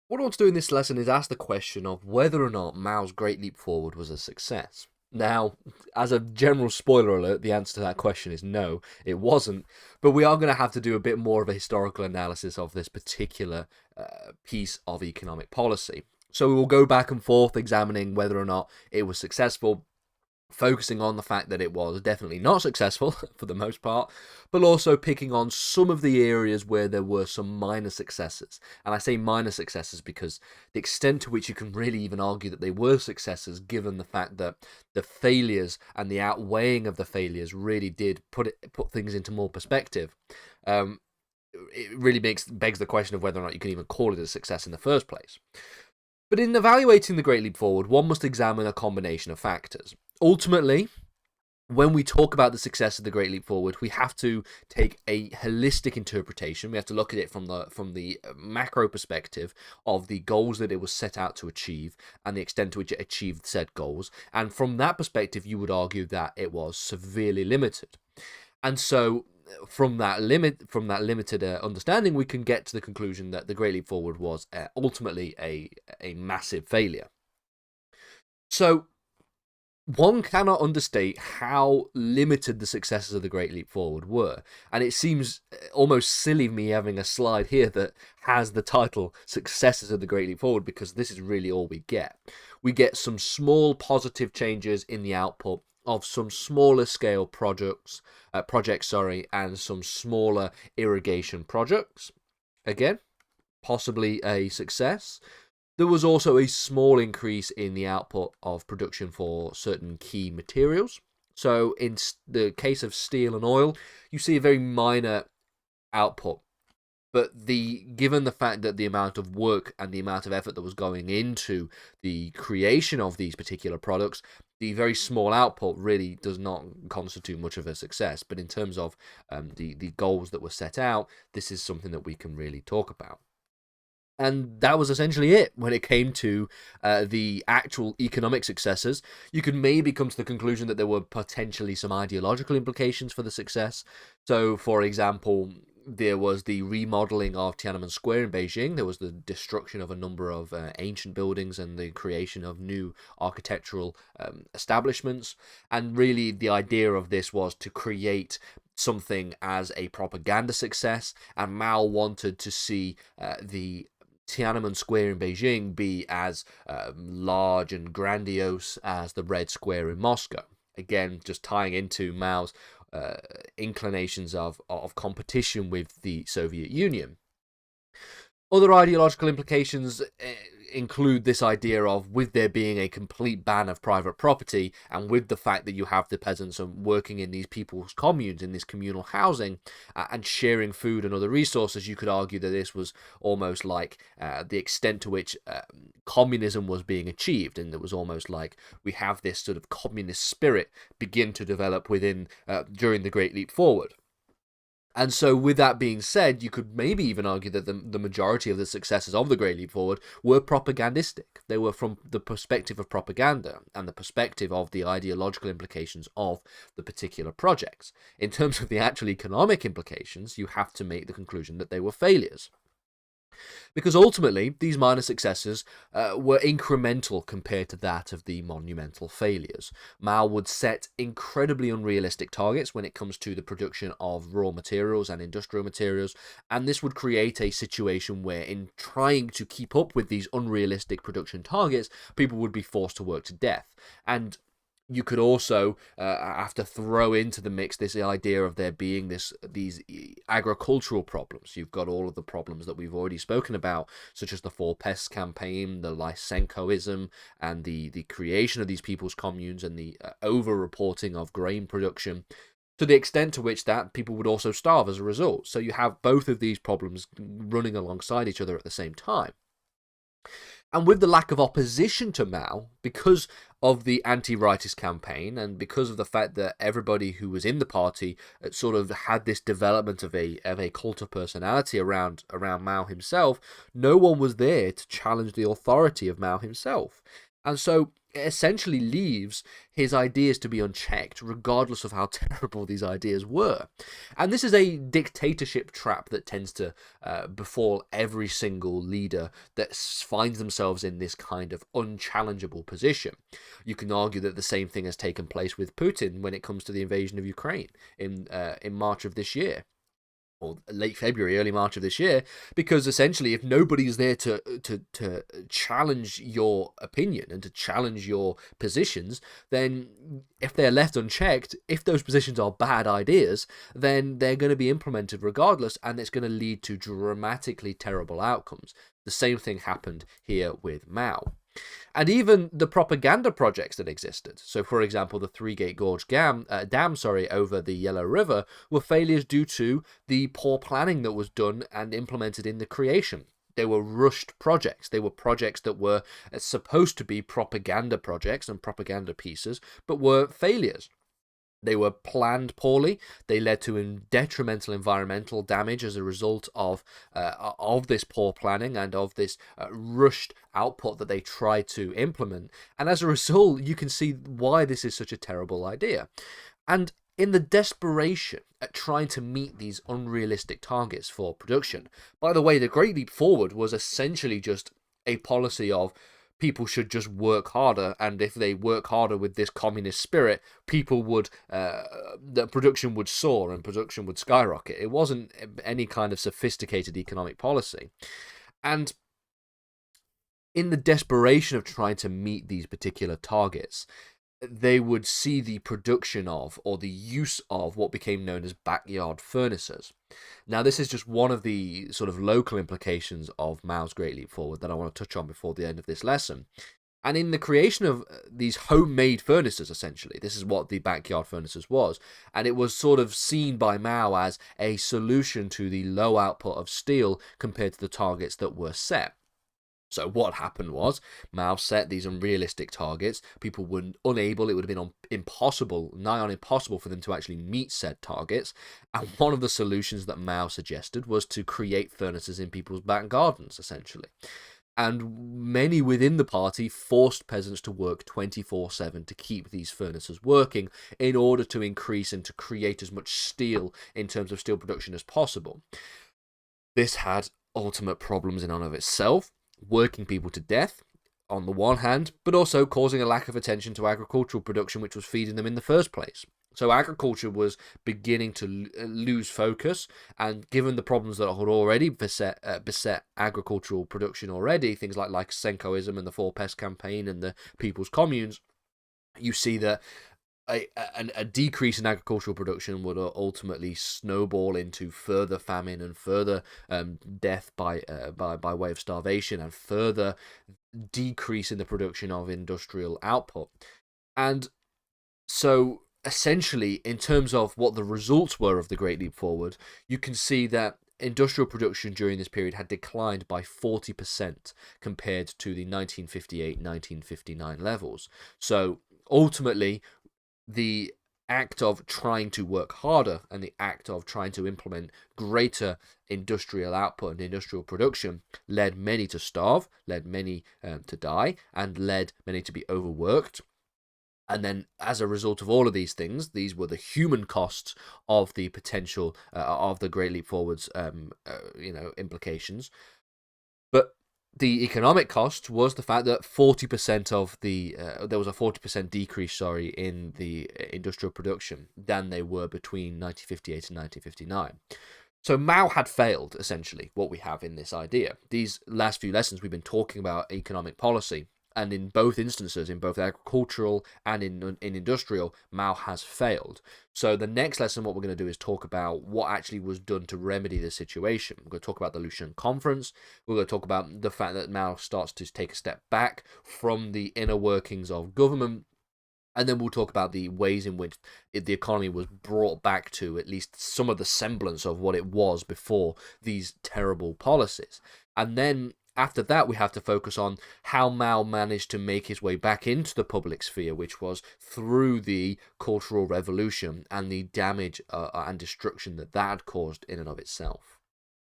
What I want to do in this lesson is ask the question of whether or not Mao's Great Leap Forward was a success. Now, as a general spoiler alert, the answer to that question is no, it wasn't. But we are going to have to do a bit more of a historical analysis of this particular piece of economic policy. So we will go back and forth examining whether or not it was successful, focusing on the fact that it was definitely not successful for the most part, but also picking on some of the areas where there were some minor successes. And I say minor successes because the extent to which you can really even argue that they were successes, given the fact that the failures and the outweighing of the failures really did put things into more perspective. It really begs the question of whether or not you can even call it a success in the first place. But in evaluating the Great Leap Forward, one must examine a combination of factors. Ultimately, when we talk about the success of the Great Leap Forward, we have to take a holistic interpretation. We have to look at it from the macro perspective of the goals that it was set out to achieve and the extent to which it achieved said goals. And from that perspective, you would argue that it was severely limited. And so from that limited understanding, we can get to the conclusion that the Great Leap Forward was ultimately a massive failure. So one cannot understate how limited the successes of the Great Leap Forward were, and it seems almost silly me having a slide here that has the title Successes of the Great Leap Forward, because this is really all we get. We get some small positive changes in the output of some smaller scale projects, and some smaller irrigation projects. Again, possibly a success. There was also a small increase in the output of production for certain key materials. So in the case of steel and oil, you see a very minor output. But given the fact that the amount of work and the amount of effort that was going into the creation of these particular products, the very small output really does not constitute much of a success. But in terms of the goals that were set out, this is something that we can really talk about. And that was essentially it when it came to the actual economic successes. You could maybe come to the conclusion that there were potentially some ideological implications for the success. So, for example, there was the remodeling of Tiananmen Square in Beijing. There was the destruction of a number of ancient buildings and the creation of new architectural establishments. And really, the idea of this was to create something as a propaganda success. And Mao wanted to see the Tiananmen Square in Beijing be as large and grandiose as the Red Square in Moscow. Again, just tying into Mao's inclinations of competition with the Soviet Union. Other ideological implications include this idea of, with there being a complete ban of private property, and with the fact that you have the peasants working in these people's communes, in this communal housing, and sharing food and other resources, you could argue that this was almost like the extent to which communism was being achieved, and it was almost like we have this sort of communist spirit begin to develop within during the Great Leap Forward. And so, with that being said, you could maybe even argue that the majority of the successes of the Great Leap Forward were propagandistic. They were from the perspective of propaganda and the perspective of the ideological implications of the particular projects. In terms of the actual economic implications, you have to make the conclusion that they were failures. Because ultimately, these minor successes were incremental compared to that of the monumental failures. Mao would set incredibly unrealistic targets when it comes to the production of raw materials and industrial materials, and this would create a situation where, in trying to keep up with these unrealistic production targets, people would be forced to work to death. And you could also have to throw into the mix this idea of there being these agricultural problems. You've got all of the problems that we've already spoken about, such as the Four Pests campaign, the Lysenkoism, and the creation of these people's communes, and the over-reporting of grain production, to the extent to which that people would also starve as a result. So you have both of these problems running alongside each other at the same time. And with the lack of opposition to Mao, because of the anti-rightist campaign, and because of the fact that everybody who was in the party sort of had this development of a cult of personality around Mao himself, no one was there to challenge the authority of Mao himself. And so essentially leaves his ideas to be unchecked, regardless of how terrible these ideas were. And this is a dictatorship trap that tends to befall every single leader that finds themselves in this kind of unchallengeable position. You can argue that the same thing has taken place with Putin when it comes to the invasion of Ukraine in March of this year, or late February, early March of this year, because essentially if nobody is there to challenge your opinion and to challenge your positions, then if they're left unchecked, if those positions are bad ideas, then they're going to be implemented regardless, and it's going to lead to dramatically terrible outcomes. The same thing happened here with Mao. And even the propaganda projects that existed, so for example the Three Gate Gorge Dam over the Yellow River, were failures due to the poor planning that was done and implemented in the creation. They were rushed projects. They were projects that were supposed to be propaganda projects and propaganda pieces, but were failures. They were planned poorly. They led to detrimental environmental damage as a result of this poor planning and of this rushed output that they tried to implement. And as a result, you can see why this is such a terrible idea. And in the desperation at trying to meet these unrealistic targets for production, by the way, the Great Leap Forward was essentially just a policy of people should just work harder, and if they work harder with this communist spirit, people would, the production would soar and production would skyrocket. It wasn't any kind of sophisticated economic policy. And in the desperation of trying to meet these particular targets, they would see the production of, or the use of, what became known as backyard furnaces. Now, this is just one of the sort of local implications of Mao's Great Leap Forward that I want to touch on before the end of this lesson. And in the creation of these homemade furnaces, essentially, this is what the backyard furnaces was, and it was sort of seen by Mao as a solution to the low output of steel compared to the targets that were set. So what happened was, Mao set these unrealistic targets. People were unable, it would have been impossible, nigh on impossible for them to actually meet said targets. And one of the solutions that Mao suggested was to create furnaces in people's back gardens, essentially. And many within the party forced peasants to work 24/7 to keep these furnaces working in order to increase and to create as much steel in terms of steel production as possible. This had ultimate problems in and of itself, working people to death on the one hand, but also causing a lack of attention to agricultural production, which was feeding them in the first place. So agriculture was beginning to lose focus, and given the problems that had already beset agricultural production already, things like Lysenkoism and the Four Pest Campaign and the People's Communes, you see that a decrease in agricultural production would ultimately snowball into further famine and further death by way of starvation, and further decrease in the production of industrial output. And so essentially, in terms of what the results were of the Great Leap Forward, you can see that industrial production during this period had declined by 40% compared to the 1958-1959 levels. So ultimately, the act of trying to work harder and the act of trying to implement greater industrial output and industrial production led many to starve, led many to die, and led many to be overworked. And then, as a result of all of these things, these were the human costs of the potential of the Great Leap Forward's, implications. But the economic cost was the fact that 40% of there was a 40% decrease, in the industrial production than they were between 1958 and 1959. So Mao had failed, essentially, what we have in this idea. These last few lessons we've been talking about economic policy, and in both instances, in both agricultural and in industrial, Mao has failed. So the next lesson, what we're going to do is talk about what actually was done to remedy the situation. We're going to talk about the Lushan Conference. We're going to talk about the fact that Mao starts to take a step back from the inner workings of government. And then we'll talk about the ways in which the economy was brought back to at least some of the semblance of what it was before these terrible policies. And then after that, we have to focus on how Mao managed to make his way back into the public sphere, which was through the Cultural Revolution and the damage and destruction that had caused in and of itself.